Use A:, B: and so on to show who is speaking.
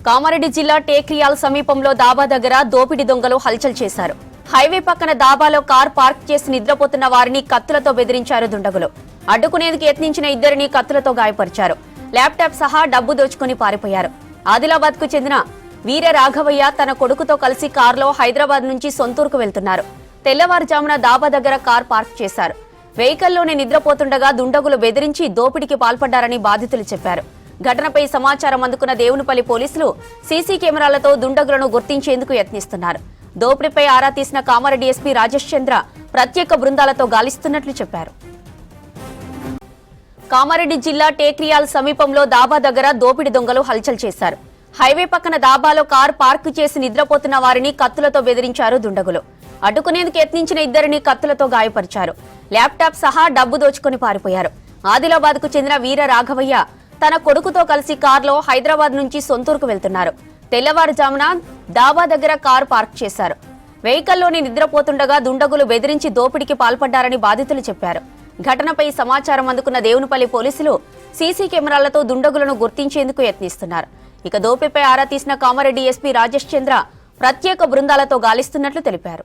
A: కామారెడ్డి జిల్లా టేక్రియాల్ సమీపంలో దాబా దగ్గర దోపిడీ దొంగలు హల్చల్ చేశారు. హైవే పక్కన దాబాలో కార్ పార్క్ చేసి నిద్రపోతున్న వారిని కత్తులతో బెదిరించారు దుండగులు. అడ్డుకునేందుకు యత్నించిన ఇద్దరిని కత్తులతో గాయపరిచారు. ల్యాప్టాప్ సహా డబ్బు దోచుకుని పారిపోయారు. ఆదిలాబాద్ కు చెందిన వీర రాఘవయ్య తన కొడుకుతో కలిసి కారులో హైదరాబాద్ నుంచి సొంతూరుకు వెళ్తున్నారు. తెల్లవారుజామున దాబా దగ్గర కార్ పార్క్ చేశారు. వెహికల్లోనే నిద్రపోతుండగా దుండగులు బెదిరించి దోపిడీకి పాల్పడ్డారని బాధితులు చెప్పారు. ఘటనపై సమాచారం అందుకున్న దేవునిపల్లి పోలీసులు సీసీ కెమెరాలతో దుండగులను గుర్తించేందుకు యత్నిస్తున్నారు. దోపిడీపై ఆరా తీసిన కామారెడ్డి ఎస్పీ రాజేష్ చంద్ర ప్రత్యేక బృందాలతో గాలిస్తున్నట్లు చెప్పారు. కామారెడ్డి జిల్లా టేక్రియాల్ సమీపంలో దాబా దగ్గర దోపిడీ దొంగలు హల్చల్ చేశారు. హైవే పక్కన దాబాలో కార్ పార్క్ చేసి నిద్రపోతున్న వారిని కత్తులతో బెదిరించారు దుండగులు. అడ్డుకునేందుకు యత్నించిన ఇద్దరిని కత్తులతో గాయపరిచారు. ల్యాప్టాప్ సహా డబ్బు దోచుకుని పారిపోయారు. ఆదిలాబాద్ కు చెందిన వీర రాఘవయ్య తన కొడుకుతో కలిసి కారులో హైదరాబాద్ నుంచి సొంతూరుకు వెళ్తున్నారు. తెల్లవారుజామున దాబా దగ్గర కారు పార్క్ చేశారు. వెహికల్లోని నిద్రపోతుండగా దుండగులు బెదిరించి దోపిడీకి పాల్పడ్డారని బాధితులు చెప్పారు. ఘటనపై సమాచారం అందుకున్న దేవునిపల్లి పోలీసులు సీసీ కెమెరాలతో దుండగులను గుర్తించేందుకు యత్నిస్తున్నారు. ఇక దోపిడీపై ఆరా తీసిన కామారెడ్డి ఎస్పీ రాజేష్ చంద్ర ప్రత్యేక బృందాలతో గాలిస్తున్నట్లు తెలిపారు.